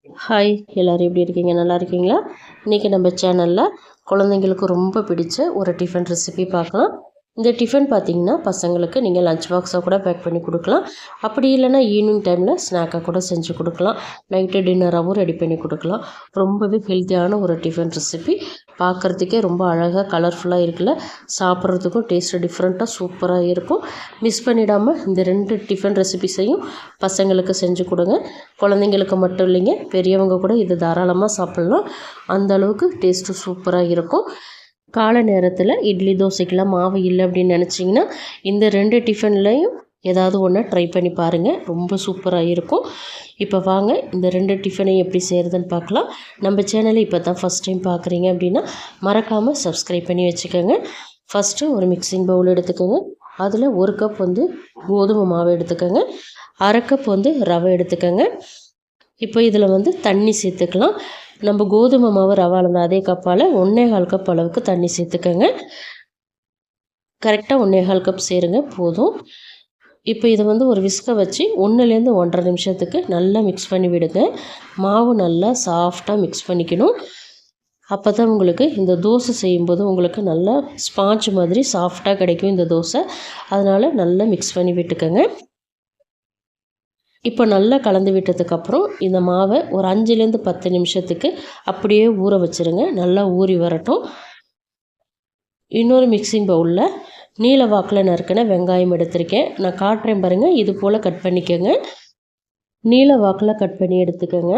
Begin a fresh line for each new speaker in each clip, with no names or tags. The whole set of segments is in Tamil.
ஹாய், எல்லோரும் எப்படி இருக்கீங்க? நல்லா இருக்கீங்களா? இன்றைக்கி நம்ம சேனலில் குழந்தைங்களுக்கு ரொம்ப பிடிச்ச ஒரு டிஃபன் ரெசிபி பார்க்கலாம். இந்த டிஃபன் பார்த்திங்கன்னா பசங்களுக்கு நீங்கள் லஞ்ச் பாக்ஸாக கூட பேக் பண்ணி கொடுக்கலாம். அப்படி இல்லைனா ஈவினிங் டைமில் ஸ்நாக்காக கூட செஞ்சு கொடுக்கலாம். நைட்டு டின்னராகவும் ரெடி பண்ணி கொடுக்கலாம். ரொம்பவே ஹெல்த்தியான ஒரு டிஃபன் ரெசிபி. பார்க்குறதுக்கே ரொம்ப அழகாக கலர்ஃபுல்லாக இருக்குல்ல, சாப்பிட்றதுக்கும் டேஸ்ட்டு டிஃப்ரெண்ட்டாக சூப்பராக இருக்கும். மிஸ் பண்ணிடாமல் இந்த 2 டிஃபன் ரெசிபிஸையும் பசங்களுக்கு செஞ்சு கொடுங்க. குழந்தைங்களுக்கு மட்டும் இல்லைங்க, பெரியவங்க கூட இது தாராளமாக சாப்பிட்லாம். அந்த அளவுக்கு டேஸ்ட்டு சூப்பராக இருக்கும். காலை நேரத்தில் இட்லி தோசைக்கெலாம் மாவு இல்லை அப்படின்னு நினச்சிங்கன்னா இந்த 2 டிஃபன்லையும் ஏதாவது ஒன்று ட்ரை பண்ணி பாருங்கள். ரொம்ப சூப்பராக இருக்கும். இப்போ வாங்க இந்த 2 டிஃபனையும் எப்படி செய்கிறதுன்னு பார்க்கலாம். நம்ம சேனலை இப்போ தான் ஃபஸ்ட் டைம் பார்க்குறீங்க அப்படின்னா மறக்காமல் சப்ஸ்கிரைப் பண்ணி வச்சுக்கோங்க. ஃபஸ்ட்டு ஒரு மிக்சிங் பவுல் எடுத்துக்கோங்க. அதில் 1 கப் கோதுமை மாவு எடுத்துக்கோங்க. 1/2 கப் ரவை எடுத்துக்கோங்க. இப்போ இதில் தண்ணி சேர்த்துக்கலாம். நம்ம கோதுமை மாவு ரவை அளந்த அதே கப்பால் 1/4 கப் அளவுக்கு தண்ணி சேர்த்துக்கோங்க. கரெக்டாக 1/4 கப் சேருங்க, போதும். இப்போ இதை ஒரு விஸ்கை வச்சு 1லேருந்து 1.5 நிமிஷத்துக்கு நல்லா மிக்ஸ் பண்ணி விடுங்க. மாவு நல்லா சாஃப்டாக மிக்ஸ் பண்ணிக்கணும். அப்போ தான் உங்களுக்கு இந்த தோசை செய்யும்போது உங்களுக்கு நல்லா ஸ்பாஞ்ச் மாதிரி சாஃப்டாக கிடைக்கும் இந்த தோசை. அதனால் நல்லா மிக்ஸ் பண்ணி விட்டுக்கோங்க. இப்போ நல்லா கலந்து விட்டதுக்கப்புறம் இந்த மாவை ஒரு 5லேருந்து 10 நிமிஷத்துக்கு அப்படியே ஊற வச்சுருங்க. நல்லா ஊறி வரட்டும். இன்னொரு மிக்சிங் பவுலில் நீல வாக்கில் நறுக்கின வெங்காயம் எடுத்திருக்கேன். நான் காட்டுறேன் பாருங்கள். இது போல் கட் பண்ணிக்கோங்க. நீல வாக்கில் கட் பண்ணி எடுத்துக்கோங்க.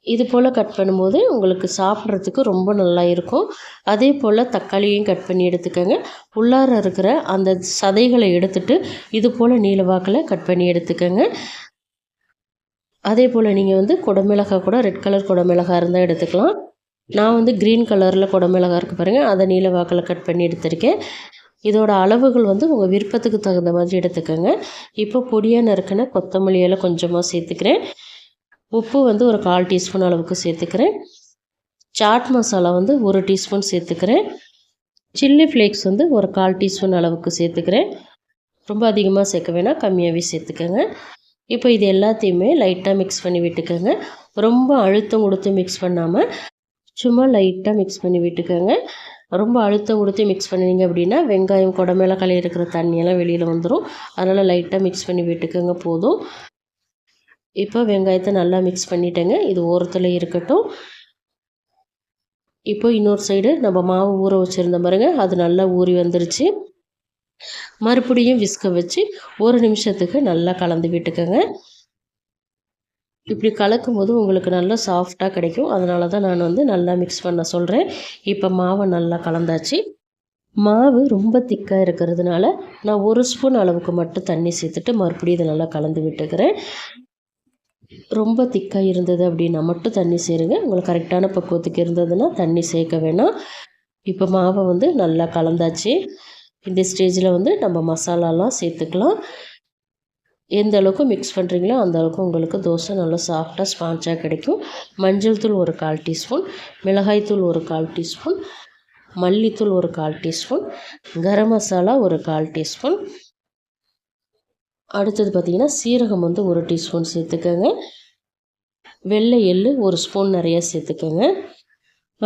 இது போல் கட் பண்ணும்போது உங்களுக்கு சாப்பிட்றதுக்கு ரொம்ப நல்லா இருக்கும். அதே போல் தக்காளியும் கட் பண்ணி எடுத்துக்கோங்க. உள்ளார இருக்கிற அந்த சதைகளை எடுத்துட்டு இது போல் நீல வாக்கில் கட் பண்ணி எடுத்துக்கோங்க. அதே போல் நீங்கள் குடமிளகாய் கூட ரெட் கலர் குடமிளகாய் இருந்தால் எடுத்துக்கலாம். நான் க்ரீன் கலரில் குடமிளகாய் இருக்குது பாருங்கள், அதை நீல வாக்கில் கட் பண்ணி எடுத்திருக்கேன். இதோட அளவுகள் உங்கள் விருப்பத்துக்கு தகுந்த மாதிரி எடுத்துக்கோங்க. இப்போ பொடியாக நறுக்கின கொத்தமல்லி இலை கொஞ்சமாக சேர்த்துக்கிறேன். உப்பு ஒரு 1/4 டீஸ்பூன் அளவுக்கு சேர்த்துக்கிறேன். சாட் மசாலா 1 டீஸ்பூன் சேர்த்துக்கிறேன். சில்லி ஃப்ளேக்ஸ் ஒரு 1/4 டீஸ்பூன் அளவுக்கு சேர்த்துக்கிறேன். ரொம்ப அதிகமாக சேர்க்க வேணாம், கம்மியாகவே சேர்த்துக்கோங்க. இப்போ இது எல்லாத்தையுமே லைட்டாக மிக்ஸ் பண்ணி விட்டுக்கோங்க. ரொம்ப அழுத்தம் கொடுத்து மிக்ஸ் பண்ணாமல் சும்மா லைட்டாக மிக்ஸ் பண்ணி விட்டுக்கோங்க. ரொம்ப அழுத்தம் கொடுத்து மிக்ஸ் பண்ணிங்க அப்படின்னா வெங்காயம் குடமிளகாயில் இருக்கிற தண்ணியெல்லாம் வெளியில் வந்துடும். அதனால் லைட்டாக மிக்ஸ் பண்ணி விட்டுக்கோங்க, போதும். இப்போ வெங்காயத்தை நல்லா மிக்ஸ் பண்ணிட்டேங்க. இது ஓரத்தில் இருக்கட்டும். இப்போ இன்னொரு சைடு நம்ம மாவு ஊற வச்சுருந்த பாருங்க, அது நல்லா ஊறி வந்துருச்சு. மறுபடியும் விஸ்கை வச்சு 1 நிமிஷத்துக்கு நல்லா கலந்து விட்டுக்கோங்க. இப்படி கலக்கும் போது உங்களுக்கு நல்லா சாஃப்டாக கிடைக்கும். அதனால தான் நான் நல்லா மிக்ஸ் பண்ண சொல்கிறேன். இப்போ மாவை நல்லா கலந்தாச்சு. மாவு ரொம்ப திக்காக இருக்கிறதுனால நான் 1 ஸ்பூன் அளவுக்கு மட்டும் தண்ணி சேர்த்துட்டு மறுபடியும் இதை நல்லா கலந்து விட்டுக்கிறேன். ரொம்ப திக்காக இருந்தது அப்படின்னா மட்டும் தண்ணி சேருங்க. உங்களுக்கு கரெக்டான பக்குவத்துக்கு இருந்ததுன்னா தண்ணி சேர்க்க வேணாம். இப்போ மாவை நல்லா கலந்தாச்சு. இந்த ஸ்டேஜில் நம்ம மசாலாலாம் சேர்த்துக்கலாம். எந்த அளவுக்கு மிக்ஸ் பண்ணுறீங்களோ அந்த அளவுக்கு உங்களுக்கு தோசை நல்லா சாஃப்டாக ஸ்பாஞ்சாக கிடைக்கும். மஞ்சள் தூள் ஒரு 1/4 டீஸ்பூன், மிளகாய்த்தூள் ஒரு 1/4 டீஸ்பூன், மல்லித்தூள் ஒரு 1/4 டீஸ்பூன், கரம் மசாலா ஒரு 1/4 டீஸ்பூன். அடுத்தது பார்த்திங்கன்னா சீரகம் 1 டீஸ்பூன் சேர்த்துக்கோங்க. வெள்ளை எள்ளு 1 ஸ்பூன் நிறைய சேர்த்துக்கோங்க.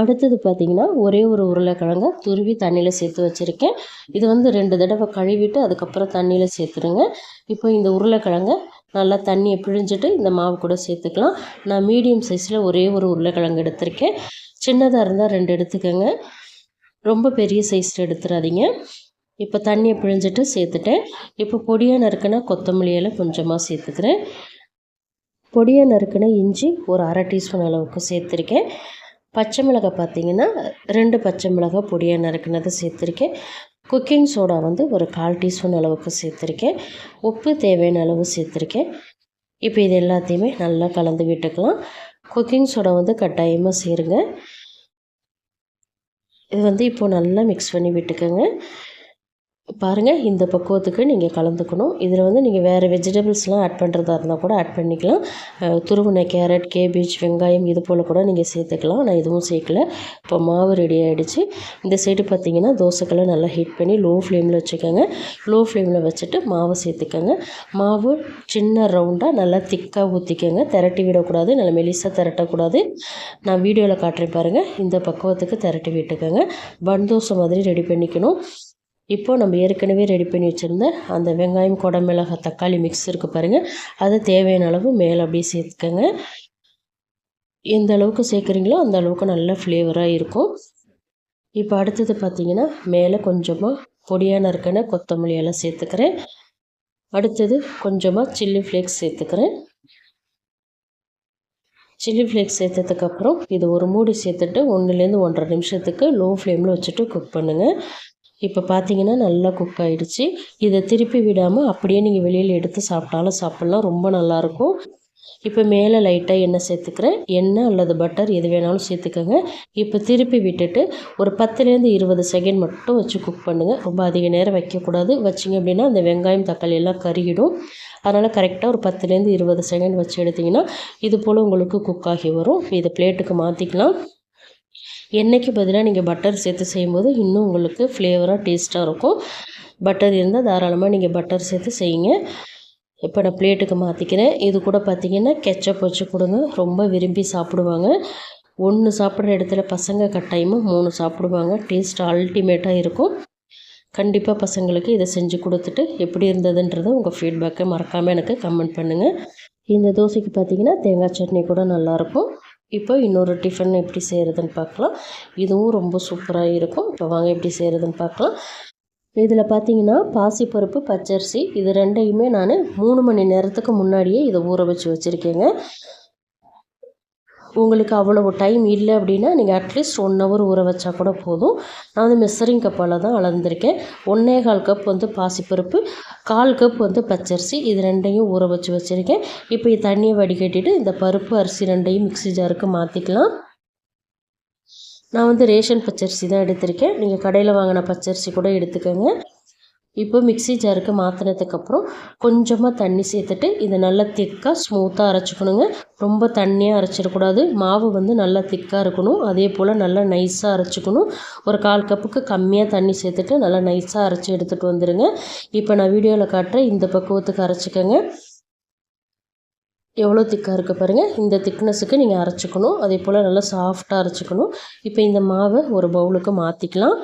அடுத்தது பார்த்திங்கன்னா ஒரே ஒரு உருளைக்கிழங்க துருவி தண்ணியில் சேர்த்து வச்சுருக்கேன். இது 2 தடவை கழுவிட்டு அதுக்கப்புறம் தண்ணியில் சேர்த்துருங்க. இப்போ இந்த உருளைக்கிழங்க நல்லா தண்ணியை பிழிஞ்சிட்டு இந்த மாவு கூட சேர்த்துக்கலாம். நான் மீடியம் சைஸில் ஒரே ஒரு உருளைக்கிழங்கு எடுத்திருக்கேன். சின்னதாக இருந்தால் 2 எடுத்துக்கோங்க. ரொம்ப பெரிய சைஸில் எடுத்துடாதீங்க. இப்போ தண்ணியை பிழிஞ்சிட்டு சேர்த்துட்டேன். இப்போ பொடியாக நறுக்கின கொத்தமல்லி இலை கொஞ்சமாக சேர்த்துக்கிறேன். பொடியாக நறுக்கின இஞ்சி ஒரு 1/2 டீஸ்பூன் அளவுக்கு சேர்த்துருக்கேன். பச்சை மிளகாய் பார்த்திங்கன்னா 2 பச்சை மிளகாய் பொடியாக நறுக்கினதை சேர்த்துருக்கேன். குக்கிங் சோடா ஒரு 1/4 டீஸ்பூன் அளவுக்கு சேர்த்துருக்கேன். உப்பு தேவையான அளவு சேர்த்துருக்கேன். இப்போ இது எல்லாத்தையுமே நல்லா கலந்து விட்டுக்கலாம். குக்கிங் சோடா கட்டாயமாக சேருங்க. இது இப்போது நல்லா மிக்ஸ் பண்ணி விட்டுக்கோங்க. பாருங்கள், இந்த பக்குவத்துக்கு நீங்கள் கலந்துக்கணும். இதில் வந்து நீங்கள் வேறு வெஜிடபிள்ஸ்லாம் ஆட் பண்ணுறதா இருந்தால் கூட ஆட் பண்ணிக்கலாம். துருவின கேரட், கேபேஜ், வெங்காயம் இது போல் கூட நீங்கள் சேர்த்துக்கலாம். நான் எதுவும் சேர்க்கல. இப்போ மாவு ரெடி ஆகிடுச்சு. இந்த சைடு பார்த்திங்கன்னா தோசைக்கல்லை நல்லா ஹீட் பண்ணி லோ ஃப்ளேமில் வச்சுக்கோங்க. லோ ஃப்ளேமில் வச்சுட்டு மாவு சேர்த்துக்கோங்க. மாவு சின்ன ரவுண்டாக நல்லா திக்காக ஊற்றிக்கோங்க. திரட்டி விடக்கூடாது, நல்லா மெலிசாக திரட்டக்கூடாது. நான் வீடியோவில் காட்டுறேன் பாருங்கள். இந்த பக்குவத்துக்கு திரட்டி விட்டுக்கோங்க. பன் தோசை மாதிரி ரெடி பண்ணிக்கணும். இப்போ நம்ம ஏற்கனவே ரெடி பண்ணி வச்சுருந்த அந்த வெங்காயம், குடமிளகாய், தக்காளி மிக்ஸ் இருக்குது பாருங்கள், அதை தேவையான அளவு மேலே அப்படியே சேர்த்துக்கோங்க. எந்த அளவுக்கு சேர்க்குறீங்களோ அந்த அளவுக்கு நல்ல ஃப்ளேவராக இருக்கும். இப்போ அடுத்தது பார்த்திங்கன்னா மேலே கொஞ்சமாக பொடியாக நறுக்கின கொத்தமல்லி எல்லாம் சேர்த்துக்கிறேன். அடுத்தது கொஞ்சமாக சில்லி ஃப்ளேக்ஸ் சேர்த்துக்கிறேன். சில்லி ஃப்ளேக்ஸ் சேர்த்ததுக்கப்புறம் இது ஒரு மூடி சேர்த்துட்டு 1லேருந்து 1.5 நிமிஷத்துக்கு லோ ஃப்ளேமில் வச்சுட்டு குக் பண்ணுங்கள். இப்போ பார்த்தீங்கன்னா நல்லா குக் ஆகிடுச்சு. இதை திருப்பி விடாமல் அப்படியே நீங்கள் வெளியில் எடுத்து சாப்பிட்டாலும் சாப்பிட்லாம், ரொம்ப நல்லாயிருக்கும். இப்போ மேலே லைட்டாக எண்ணெய் சேர்த்துக்கிறேன். எண்ணெய் அல்லது பட்டர் எது வேணாலும் சேர்த்துக்கோங்க. இப்போ திருப்பி விட்டுட்டு ஒரு 10லேருந்து 20 செகண்ட் மட்டும் வச்சு குக் பண்ணுங்கள். ரொம்ப அதிக நேரம் வைக்கக்கூடாது. வச்சிங்க அப்படின்னா அந்த வெங்காயம், தக்காளி எல்லாம் கருகிடும். அதனால் கரெக்டாக ஒரு 10லேருந்து 20 செகண்ட் வச்சு எடுத்திங்கன்னா இது போல் உங்களுக்கு குக் ஆகி வரும். இதை பிளேட்டுக்கு மாற்றிக்கலாம். எண்ணெய்க்கு பதிலாக நீங்கள் பட்டர் சேர்த்து செய்யும்போது இன்னும் உங்களுக்கு ஃப்ளேவராக டேஸ்ட்டாக இருக்கும். பட்டர் இருந்தால் தாராளமாக நீங்கள் பட்டர் சேர்த்து செய்யுங்க. இப்போ நான் பிளேட்டுக்கு மாற்றிக்கிறேன். இது கூட பார்த்திங்கன்னா கெச்சப் வச்சு கொடுங்க, ரொம்ப விரும்பி சாப்பிடுவாங்க. 1 சாப்பிட்ற இடத்துல பசங்க கட்டாயமாக 3 சாப்பிடுவாங்க. டேஸ்ட் அல்டிமேட்டாக இருக்கும். கண்டிப்பாக பசங்களுக்கு இதை செஞ்சு கொடுத்துட்டு எப்படி இருந்ததுன்றதை உங்கள் ஃபீட்பேக்கை மறக்காமல் எனக்கு கமெண்ட் பண்ணுங்கள். இந்த தோசைக்கு பார்த்திங்கன்னா தேங்காய் சட்னி கூட நல்லாயிருக்கும். இப்போ இன்னொரு டிஃபன் எப்படி செய்கிறதுன்னு பார்க்கலாம். இதுவும் ரொம்ப சூப்பராக இருக்கும். இப்போ வாங்க எப்படி செய்கிறதுன்னு பார்க்கலாம். இதில் பார்த்தீங்கன்னா பாசிப்பருப்பு, பச்சரிசி இது 2யுமே நான் 3 மணி நேரத்துக்கு முன்னாடியே இதை ஊற வச்சு வச்சுருக்கேங்க. உங்களுக்கு அவ்வளவு டைம் இல்லை அப்படின்னா நீங்கள் அட்லீஸ்ட் 1 ஹவர் ஊற வச்சா கூட போதும். நான் வந்து மெஷரிங் கப்பால் தான் அளந்திருக்கேன். 1.25 கப் வந்து பாசிப்பருப்பு, 1/4 கப் வந்து பச்சரிசி இது 2யும் ஊற வச்சு வச்சுருக்கேன். இப்போ தண்ணியை வடிகட்டிட்டு இந்த பருப்பு, அரிசி 2யும் மிக்ஸி ஜாருக்கு மாற்றிக்கலாம். நான் வந்து ரேஷன் பச்சரிசி தான் எடுத்திருக்கேன். நீங்கள் கடையில் வாங்கின பச்சரிசி கூட எடுத்துக்கோங்க. இப்போ மிக்ஸி ஜாருக்கு மாற்றினதுக்கப்புறம் கொஞ்சமாக தண்ணி சேர்த்துட்டு இதை நல்லா திக்காக ஸ்மூத்தாக அரைச்சிக்கணுங்க. ரொம்ப தண்ணியாக அரைச்சிடக்கூடாது. மாவு வந்து நல்லா திக்காக இருக்கணும். அதே போல் நல்லா நைஸாக அரைச்சிக்கணும். ஒரு 1/4 கப்புக்கு கம்மியாக தண்ணி சேர்த்துட்டு நல்லா நைஸாக அரைச்சி எடுத்துகிட்டு வந்துடுங்க. இப்போ நான் வீடியோவில் காட்டுறேன், இந்த பக்குவத்துக்கு அரைச்சிக்கோங்க. எவ்வளோ திக்காக இருக்குது பாருங்கள். இந்த திக்னஸுக்கு நீங்கள் அரைச்சிக்கணும். அதே போல் நல்லா சாஃப்டாக அரைச்சிக்கணும். இப்போ இந்த மாவை ஒரு பவுலுக்கு மாற்றிக்கலாம்.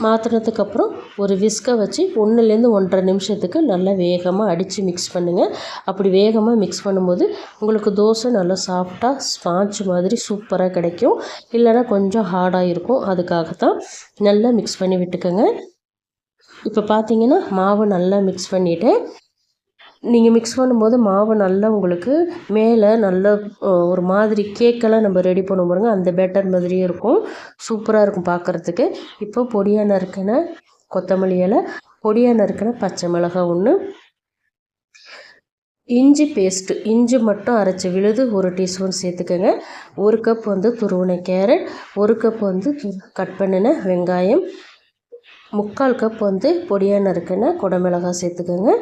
மாற்றினதுக்கப்புறம் ஒரு விஸ்கை வச்சு 1லேருந்து 1.5 நிமிஷத்துக்கு நல்லா வேகமாக அடித்து மிக்ஸ் பண்ணுங்கள். அப்படி வேகமாக மிக்ஸ் பண்ணும்போது உங்களுக்கு தோசை நல்லா சாஃப்டாக ஸ்பாஞ்ச் மாதிரி சூப்பராக கிடைக்கும். இல்லைனா கொஞ்சம் ஹார்டாக இருக்கும். அதுக்காகத்தான் நல்லா மிக்ஸ் பண்ணி விட்டுக்கோங்க. இப்போ பார்த்தீங்கன்னா மாவு நல்லா மிக்ஸ் பண்ணிவிட்டேன். நீங்கள் மிக்ஸ் பண்ணும்போது மாவு நல்லா உங்களுக்கு மேலே நல்லா ஒரு மாதிரி கேக்கெல்லாம் நம்ம ரெடி பண்ணுவோம் பாருங்கள், அந்த பேட்டர் மாதிரியே இருக்கும். சூப்பராக இருக்கும் பார்க்குறதுக்கு. இப்போ பொடியாக நறுக்கின கொத்தமல்லி இலை, பொடியாக நறுக்கின பச்சை மிளகாய் 1, இஞ்சி பேஸ்ட்டு, இஞ்சி மட்டும் அரைச்சி விழுது 1 டீஸ்பூன் சேர்த்துக்கோங்க. 1 கப் வந்து துருவின கேரட், 1 கப் வந்து கட் பண்ணின வெங்காயம், 3/4 கப் வந்து பொடியாக நறுக்கின குடமிளகாய் சேர்த்துக்கோங்க.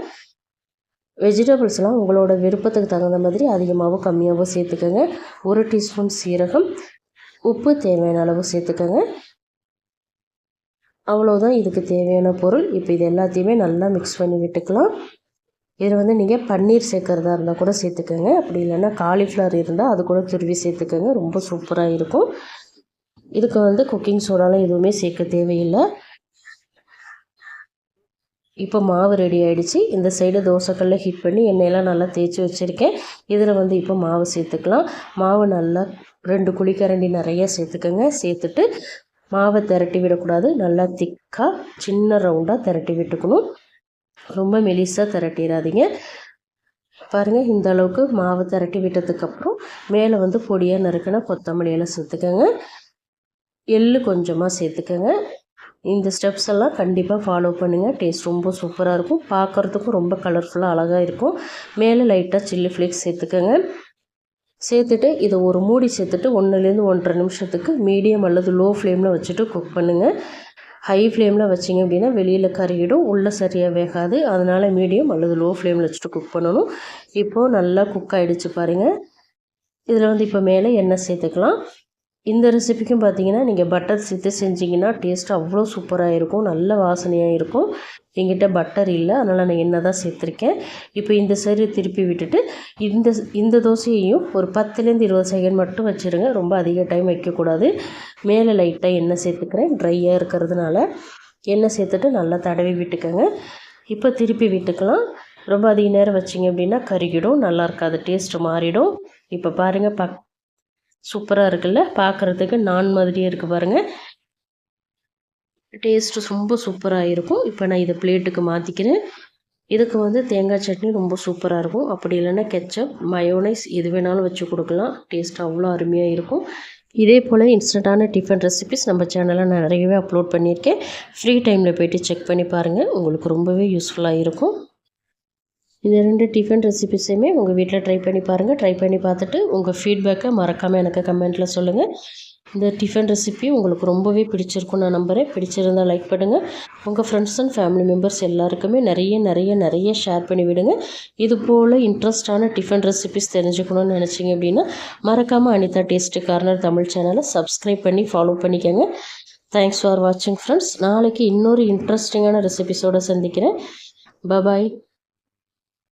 வெஜிடபிள்ஸ்லாம் உங்களோட விருப்பத்துக்கு தகுந்த மாதிரி அதிகமாகவோ கம்மியாகவோ சேர்த்துக்கோங்க. 1 டீஸ்பூன் சீரகம், உப்பு தேவையான அளவு சேர்த்துக்கோங்க. அவ்வளோதான் இதுக்கு தேவையான பொருள். இப்போ இது எல்லாத்தையுமே நல்லா மிக்ஸ் பண்ணி விட்டுக்கலாம். இதில் வந்து நீங்கள் பன்னீர் சேர்க்குறதா இருந்தால் கூட சேர்த்துக்கோங்க. அப்படி இல்லைன்னா காலிஃப்ளவர் இருந்தால் அது கூட துருவி சேர்த்துக்கோங்க. ரொம்ப சூப்பராக இருக்கும். இதுக்கு வந்து குக்கிங் சோடாலாம் எதுவுமே சேர்க்க தேவையில்லை. இப்போ மாவு ரெடி ஆகிடுச்சு. இந்த சைடு தோசைக்கல்ல ஹீட் பண்ணி எண்ணெயெல்லாம் நல்லா தேய்ச்சி வச்சுருக்கேன். இதில் வந்து இப்போ மாவு சேர்த்துக்கலாம். மாவு நல்லா 2 குழிக்கரண்டி நிறைய சேர்த்துக்கோங்க. சேர்த்துட்டு மாவை திரட்டி விடக்கூடாது. நல்லா திக்காக சின்ன ரவுண்டாக திரட்டி விட்டுக்கணும். ரொம்ப மெலிசாக திரட்டிடாதீங்க. பாருங்கள், இந்த அளவுக்கு மாவு திரட்டி விட்டதுக்கப்புறம் மேலே வந்து பொடியாக நறுக்கின கொத்தமல்லி எல்லாம் சேர்த்துக்கோங்க. எள்ளு கொஞ்சமாக சேர்த்துக்கோங்க. இந்த ஸ்டெப்ஸ் எல்லாம் கண்டிப்பாக ஃபாலோ பண்ணுங்கள். டேஸ்ட் ரொம்ப சூப்பராக இருக்கும். பார்க்குறதுக்கும் ரொம்ப கலர்ஃபுல்லாக அழகாக இருக்கும். மேலே லைட்டாக சில்லி ஃப்ளேக்ஸ் சேர்த்துக்கோங்க. சேர்த்துட்டு இதை ஒரு மூடி சேர்த்துட்டு 1லேருந்து 1.5 நிமிஷத்துக்கு மீடியம் அல்லது லோ ஃப்ளேமில் வச்சுட்டு குக் பண்ணுங்கள். ஹை ஃப்ளேமில் வச்சிங்க அப்படின்னா வெளியில் கருகிடும், உள்ளே சரியாக வேகாது. அதனால் மீடியம் அல்லது லோ ஃப்ளேமில் வச்சுட்டு குக் பண்ணணும். இப்போது நல்லா குக் ஆகிடுச்சு பாருங்கள். இதில் வந்து இப்போ மேலே எண்ணெய் சேர்த்துக்கலாம். இந்த ரெசிபிக்கும் பார்த்தீங்கன்னா நீங்கள் பட்டர் சேர்த்து செஞ்சிங்கன்னா டேஸ்ட் அவ்வளோ சூப்பராக இருக்கும், நல்ல வாசனையாக இருக்கும். என்கிட்ட பட்டர் இல்லை, அதனால் நான் எண்ணெய் தான் சேர்த்துருக்கேன். இப்போ இந்த சைடு திருப்பி விட்டுட்டு இந்த தோசையையும் ஒரு 10லேருந்து 20 செகண்ட் மட்டும் வச்சுருங்க. ரொம்ப அதிக டைம் வைக்கக்கூடாது. மேலே லைட்டாக எண்ணெய் சேர்த்துக்கிறேன், ட்ரையாக இருக்கிறதுனால. எண்ணெய் சேர்த்துட்டு நல்லா தடவி விட்டுக்கோங்க. இப்போ திருப்பி விட்டுக்கலாம். ரொம்ப அதிக நேரம் வச்சிங்க அப்படின்னா கருகிடும், நல்லா இருக்காது, டேஸ்ட்டு மாறிடும். இப்போ பாருங்கள், சூப்பராக இருக்குல்ல, பார்க்குறதுக்கு நான் மாதிரியே இருக்குது பாருங்கள். டேஸ்ட்டு ரொம்ப சூப்பராக இருக்கும். இப்போ நான் இதை பிளேட்டுக்கு மாற்றிக்கிறேன். இதுக்கு வந்து தேங்காய் சட்னி ரொம்ப சூப்பராக இருக்கும். அப்படி இல்லைன்னா கெச்சப், மயோனைஸ் எது வேணாலும் வச்சு கொடுக்கலாம். டேஸ்ட் அவ்வளோ அருமையாக இருக்கும். இதே போல் இன்ஸ்டண்ட்டான டிஃபன் ரெசிபிஸ் நம்ம சேனலில் நான் நிறையவே அப்லோட் பண்ணியிருக்கேன். ஃப்ரீ டைமில் போய்ட்டு செக் பண்ணி பாருங்கள், உங்களுக்கு ரொம்பவே யூஸ்ஃபுல்லாக இருக்கும். இந்த 2 டிஃபன் ரெசிபிஸையுமே உங்கள் வீட்டில் ட்ரை பண்ணி பாருங்கள். ட்ரை பண்ணி பார்த்துட்டு உங்கள் ஃபீட்பேக்கை மறக்காமல் எனக்கு கமெண்ட்டில் சொல்லுங்கள். இந்த டிஃபன் ரெசிபி உங்களுக்கு ரொம்பவே பிடிச்சிருக்கும் நான் நம்புகிறேன். பிடிச்சிருந்தால் லைக் பண்ணுங்கள். உங்கள் ஃப்ரெண்ட்ஸ் அண்ட் ஃபேமிலி மெம்பர்ஸ் எல்லாருக்குமே நிறைய ஷேர் பண்ணி விடுங்க. இது போல் இன்ட்ரெஸ்டான டிஃபன் ரெசிபிஸ் தெரிஞ்சுக்கணும்னு நினச்சிங்க அப்படின்னா மறக்காமல் அனிதா டேஸ்டி கார்னர் தமிழ் சேனலை சப்ஸ்கிரைப் பண்ணி ஃபாலோ பண்ணிக்கோங்க. தேங்க்ஸ் ஃபார் வாட்சிங் ஃப்ரெண்ட்ஸ். நாளைக்கு இன்னொரு இன்ட்ரெஸ்டிங்கான ரெசிபிஸோடு சந்திக்கிறேன். பாய்.